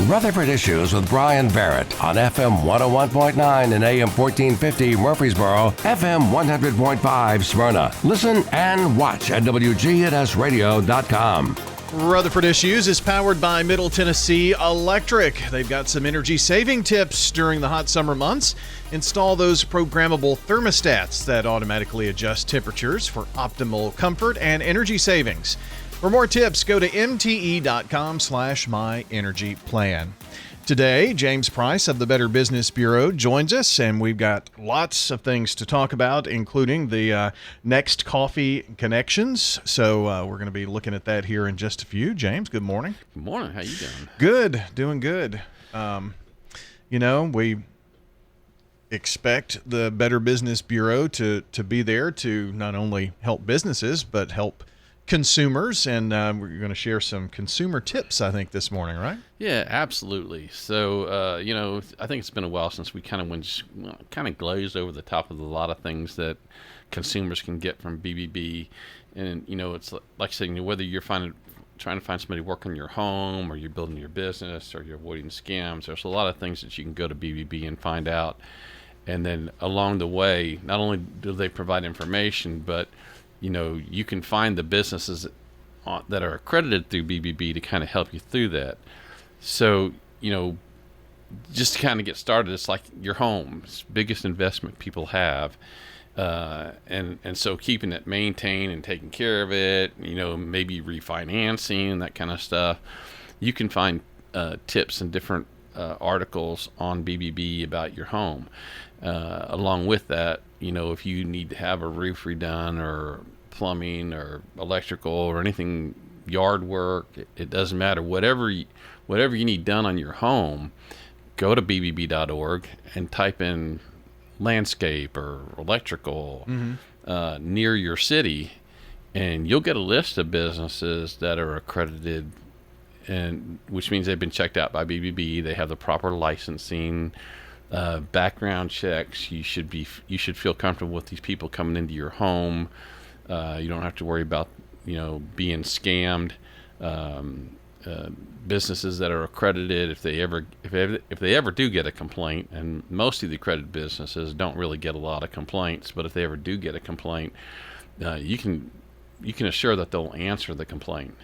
Rutherford Issues with Bryan Barrett on FM 101.9 and AM 1450 Murfreesboro, FM 100.5 Smyrna. Listen and watch at WGNSradio.com. Rutherford Issues is powered by Middle Tennessee Electric. They've got some energy saving tips during the hot summer months. Install those programmable thermostats that automatically adjust temperatures for optimal comfort and energy savings. For more tips, go to mte.com/myenergyplan. Today, James Price of the Better Business Bureau joins us, and we've got lots of things to talk about, including the next coffee connections. So we're going to be looking at that here in just a few. James, good morning. Good morning. How you doing? Good. Doing good. We expect the Better Business Bureau to be there to not only help businesses, but help consumers, and we're going to share some consumer tips, I think, this morning, right? Yeah, absolutely. So, I think it's been a while since we kind of glazed over the top of a lot of things that consumers can get from BBB. And, it's like saying, whether you're trying to find somebody to work on your home, or you're building your business, or you're avoiding scams, there's a lot of things that you can go to BBB and find out. And then along the way, not only do they provide information, but you can find the businesses that are accredited through BBB to kind of help you through that. So, just to kind of get started, it's like your home. It's the biggest investment people have. And so keeping it maintained and taking care of it, maybe refinancing, that kind of stuff. You can find tips and different articles on BBB about your home. Along with that, if you need to have a roof redone, or plumbing or electrical or anything, yard work, it doesn't matter. Whatever you need done on your home, go to bbb.org and type in landscape or electrical near your city, and you'll get a list of businesses that are accredited, and which means they've been checked out by BBB. They have the proper licensing. Background checks. You should feel comfortable with these people coming into your home. You don't have to worry about being scammed. Businesses that are accredited, if they ever do get a complaint, and most of the accredited businesses don't really get a lot of complaints, but if they ever do get a complaint, you can assure that they'll answer the complaint.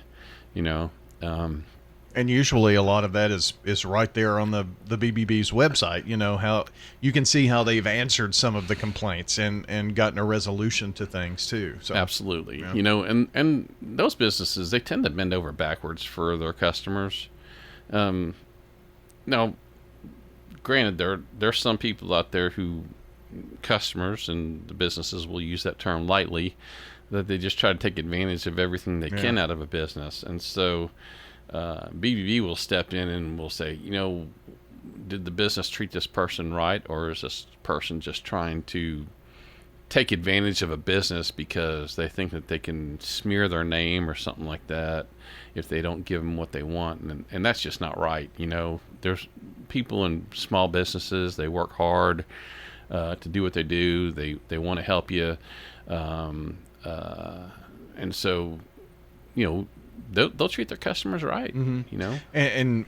And usually a lot of that is right there on the BBB's website. How you can see how they've answered some of the complaints and gotten a resolution to things too. So absolutely. Yeah. And those businesses, they tend to bend over backwards for their customers. Now, granted, there's some people out there who, customers and the businesses will use that term lightly, that they just try to take advantage of everything they can out of a business. And so BBB will step in and will say, did the business treat this person right, or is this person just trying to take advantage of a business because they think that they can smear their name or something like that if they don't give them what they want, and that's just not right. There's people in small businesses, they work hard to do what they do. They want to help you, and so they'll treat their customers right. And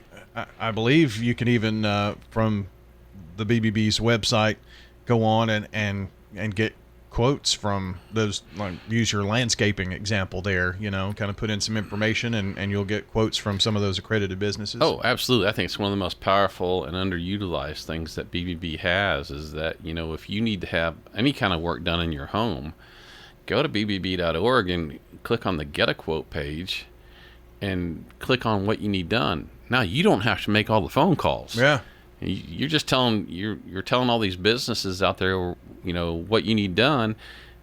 I believe you can even from the BBB's website go on and get quotes from those, like use your landscaping example there, kind of put in some information and you'll get quotes from some of those accredited businesses. Oh, absolutely. I think it's one of the most powerful and underutilized things that BBB has, is that, if you need to have any kind of work done in your home, go to bbb.org and click on the Get a Quote page and click on what you need done. Now, you don't have to make all the phone calls. Yeah. You're just telling all these businesses out there, what you need done,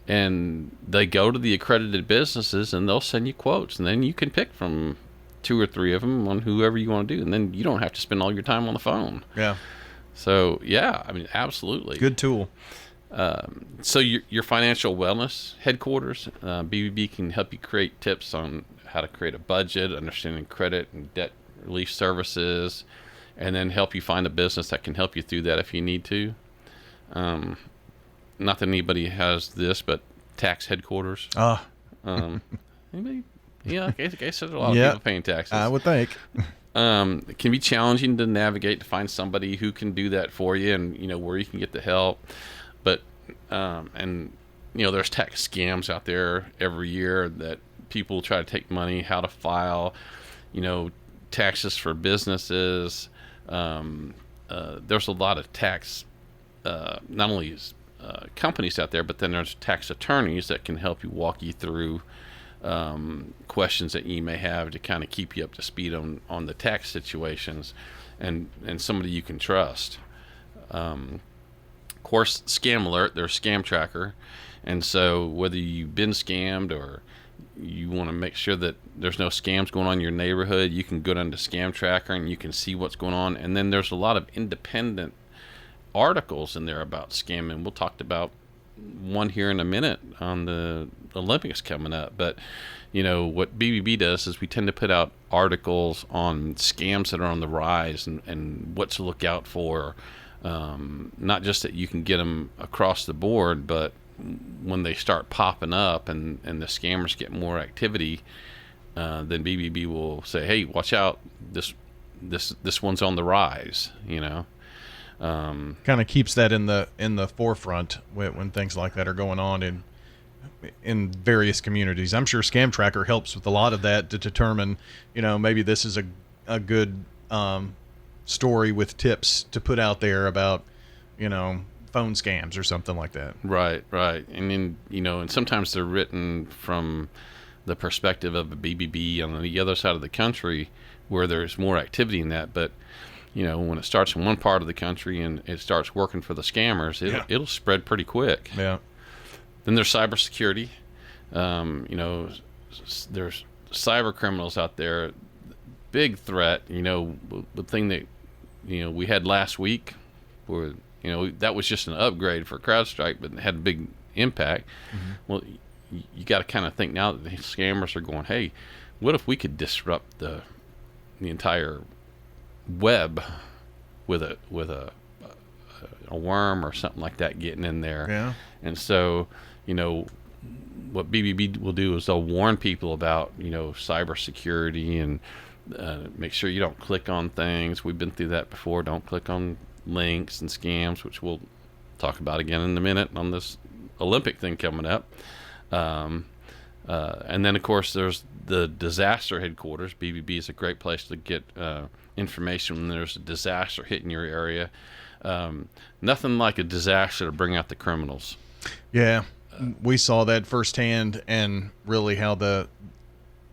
and they go to the accredited businesses and they'll send you quotes, and then you can pick from 2 or 3 of them on whoever you want to do, and then you don't have to spend all your time on the phone. Yeah. So absolutely. Good tool. So your financial wellness headquarters, BBB can help you create tips on how to create a budget, understanding credit and debt relief services, and then help you find a business that can help you through that if you need to. Not that anybody has this, but tax headquarters. Anybody? Yeah, I guess there's a lot of people paying taxes. I would think. it can be challenging to navigate, to find somebody who can do that for you, and where you can get the help. But and there's tax scams out there every year that people try to take money, how to file, taxes for businesses. There's a lot of tax, not only companies out there, but then there's tax attorneys that can help you, walk you through questions that you may have to kind of keep you up to speed on the tax situations, and somebody you can trust. Of course, Scam Alert, there's Scam Tracker, and so whether you've been scammed or you want to make sure that there's no scams going on in your neighborhood, you can go down to Scam Tracker and you can see what's going on. And then there's a lot of independent articles in there about scamming. We'll talk about one here in a minute on the Olympics coming up. But what BBB does is we tend to put out articles on scams that are on the rise and what to look out for. Not just that you can get them across the board, but when they start popping up and the scammers get more activity, then BBB will say, "Hey, watch out! This one's on the rise." Kind of keeps that in the forefront when things like that are going on in various communities. I'm sure Scam Tracker helps with a lot of that to determine, maybe this is a good story with tips to put out there about, phone scams or something like that. Right. And then, and sometimes they're written from the perspective of a BBB on the other side of the country where there's more activity in that. But, when it starts in one part of the country and it starts working for the scammers, it'll spread pretty quick. Yeah. Then there's cybersecurity. There's cyber criminals out there. Big threat, the thing that, we had last week where, that was just an upgrade for CrowdStrike, but it had a big impact. Mm-hmm. Well, you got to kind of think now that the scammers are going, hey, what if we could disrupt the entire web with a worm or something like that getting in there? Yeah. And so, what BBB will do is they'll warn people about, cybersecurity and make sure you don't click on things. We've been through that before. Don't click on links and scams, which we'll talk about again in a minute on this Olympic thing coming up. And then, of course, there's the disaster headquarters. BBB is a great place to get information when there's a disaster hitting your area. Nothing like a disaster to bring out the criminals. Yeah, we saw that firsthand, and really how the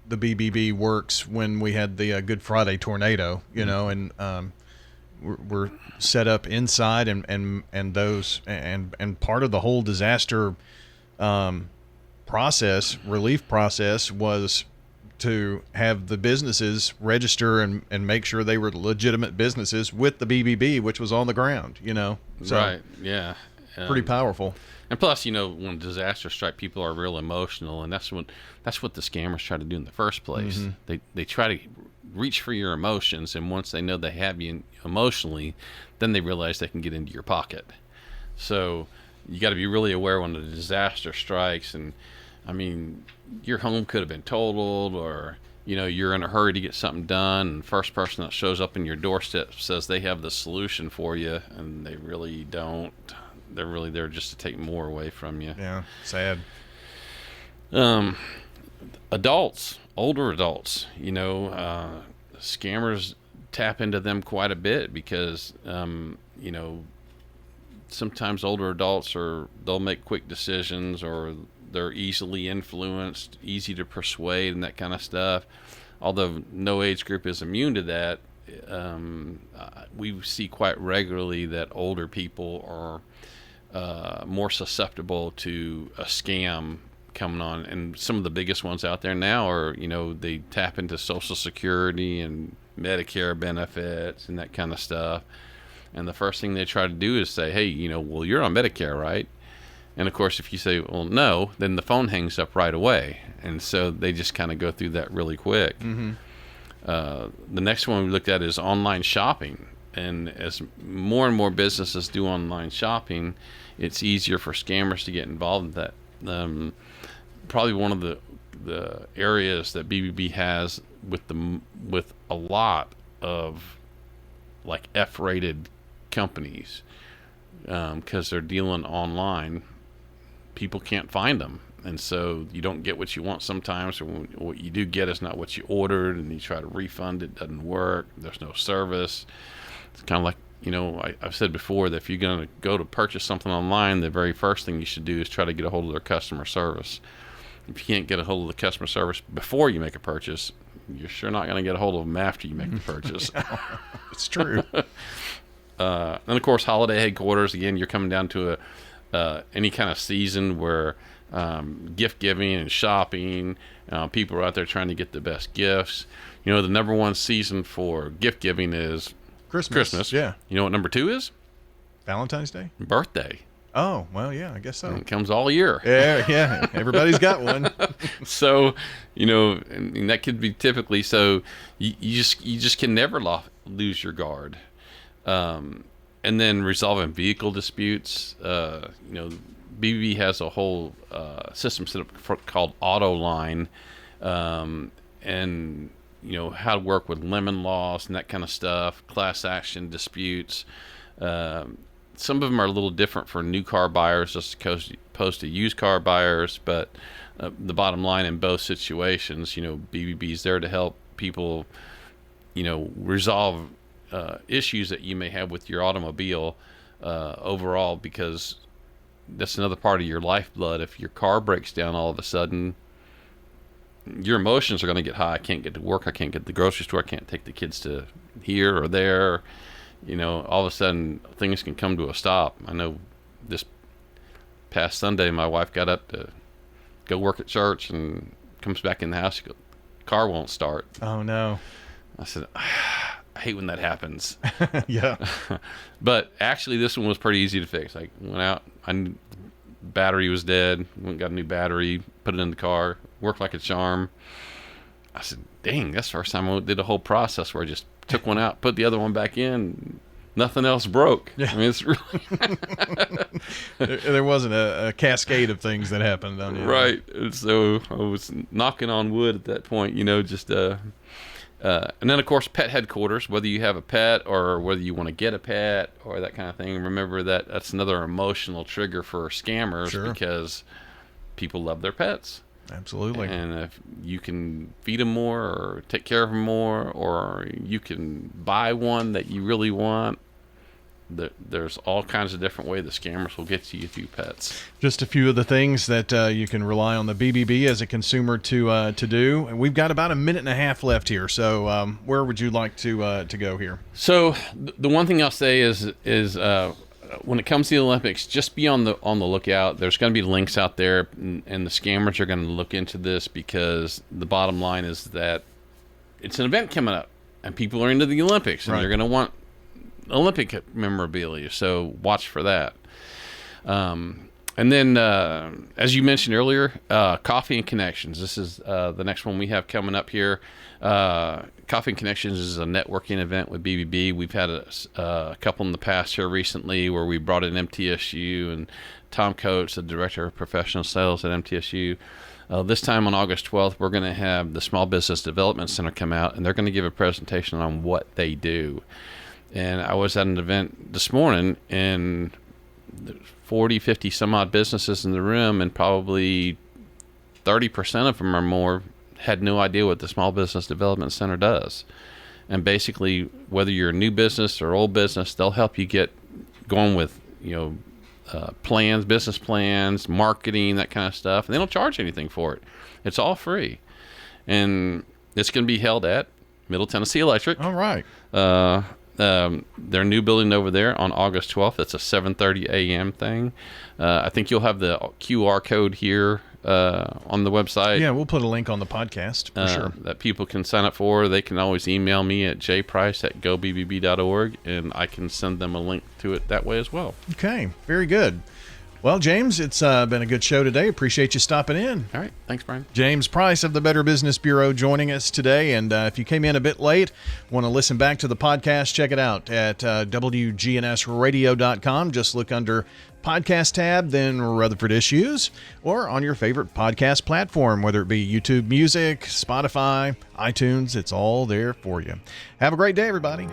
BBB works when we had the Good Friday tornado, and we're set up inside, and those and part of the whole disaster relief process was to have the businesses register and make sure they were legitimate businesses with the BBB, which was on the ground, So right, yeah. Pretty powerful. And plus, when disaster strike, people are real emotional, and that's what the scammers try to do in the first place. Mm-hmm. They try to reach for your emotions, and once they know they have you emotionally, then they realize they can get into your pocket. So you got to be really aware when the disaster strikes, and I mean, your home could have been totaled, or you're in a hurry to get something done, and the first person that shows up in your doorstep says they have the solution for you, and they really don't. They're really there just to take more away from you. Yeah, sad. Adults, older adults, scammers tap into them quite a bit because, sometimes older adults they'll make quick decisions, or they're easily influenced, easy to persuade, and that kind of stuff. Although no age group is immune to that, we see quite regularly that older people are more susceptible to a scam coming on, and some of the biggest ones out there now are, they tap into Social Security and Medicare benefits and that kind of stuff, and the first thing they try to do is say, hey, well, you're on Medicare, right? And of course, if you say, well, no, then the phone hangs up right away, and so they just kind of go through that really quick. Mm-hmm. The next one we looked at is online shopping, and as more and more businesses do online shopping, it's easier for scammers to get involved in that. Probably one of the areas that BBB has with a lot of like F-rated companies because they're dealing online. People can't find them, and so you don't get what you want sometimes, or what you do get is not what you ordered, and you try to refund it, doesn't work, there's no service. It's kind of like, I've said before that if you're going to go to purchase something online, the very first thing you should do is try to get a hold of their customer service. If you can't get a hold of the customer service before you make a purchase, you're sure not going to get a hold of them after you make the purchase. It's true. And of course, holiday headquarters, again, you're coming down to any kind of season where gift giving and shopping, people are out there trying to get the best gifts. The number one season for gift giving is Christmas. Yeah. You know what number 2 is? Valentine's Day? Birthday. Oh, well, yeah, I guess so. And it comes all year. Yeah. Everybody's got one. So, and that could be typically, so you just can never lose your guard. And then resolving vehicle disputes. BBB has a whole system set up called Autoline, and how to work with lemon laws and that kind of stuff, class action disputes. Some of them are a little different for new car buyers as opposed to used car buyers, but the bottom line in both situations, BBB is there to help people, resolve issues that you may have with your automobile overall, because that's another part of your lifeblood. If your car breaks down all of a sudden, your emotions are going to get high. I can't get to work. I can't get to the grocery store. I can't take the kids to here or there. All of a sudden things can come to a stop. I know this past Sunday, my wife got up to go work at church and comes back in the house. She goes, car won't start. Oh, no. I said, I hate when that happens. Yeah. But actually, this one was pretty easy to fix. I went out, the battery was dead, went and got a new battery, put it in the car, worked like a charm. I said, dang, that's the first time I did a whole process where I just took one out, put the other one back in, nothing else broke. Yeah. I mean, it's really... there wasn't a cascade of things that happened on you. Right. And so I was knocking on wood at that point, just... and then, of course, pet headquarters, whether you have a pet or whether you want to get a pet or that kind of thing. Remember that's another emotional trigger for scammers. Sure. Because people love their pets. Absolutely. And if you can feed them more or take care of them more, or you can buy one that you really want, there's all kinds of different ways the scammers will get you a few pets. Just a few of the things that you can rely on the BBB as a consumer to do. And we've got about a minute and a half left here. So where would you like to go here? So the one thing I'll say is when it comes to the Olympics, just be on the lookout. There's going to be links out there, and the scammers are going to look into this, because the bottom line is that it's an event coming up, and people are into the Olympics, and They're going to want Olympic memorabilia. So watch for that. And then, as you mentioned earlier, Coffee and Connections. This is the next one we have coming up here. Coffee and Connections is a networking event with BBB. We've had a couple in the past here recently where we brought in MTSU and Tom Coates, the Director of Professional Sales at MTSU. This time on August 12th, we're going to have the Small Business Development Center come out, and they're going to give a presentation on what they do. And I was at an event this morning, and 40, 50 some odd businesses in the room, and probably 30% of them or more had no idea what the Small Business Development Center does. And basically, whether you're a new business or old business, they'll help you get going with, plans, business plans, marketing, that kind of stuff. And they don't charge anything for it. It's all free. And it's going to be held at Middle Tennessee Electric. All right. Their new building over there on August 12th. It's a 7:30 a.m. thing. I think you'll have the QR code here on the website. Yeah, we'll put a link on the podcast for sure. That people can sign up for. They can always email me at jprice@gobbb.org, and I can send them a link to it that way as well. Okay, very good. Well, James, it's been a good show today. Appreciate you stopping in. All right. Thanks, Brian. James Price of the Better Business Bureau joining us today. And if you came in a bit late, want to listen back to the podcast, check it out at WGNSradio.com. Just look under podcast tab, then Rutherford Issues, or on your favorite podcast platform, whether it be YouTube Music, Spotify, iTunes. It's all there for you. Have a great day, everybody.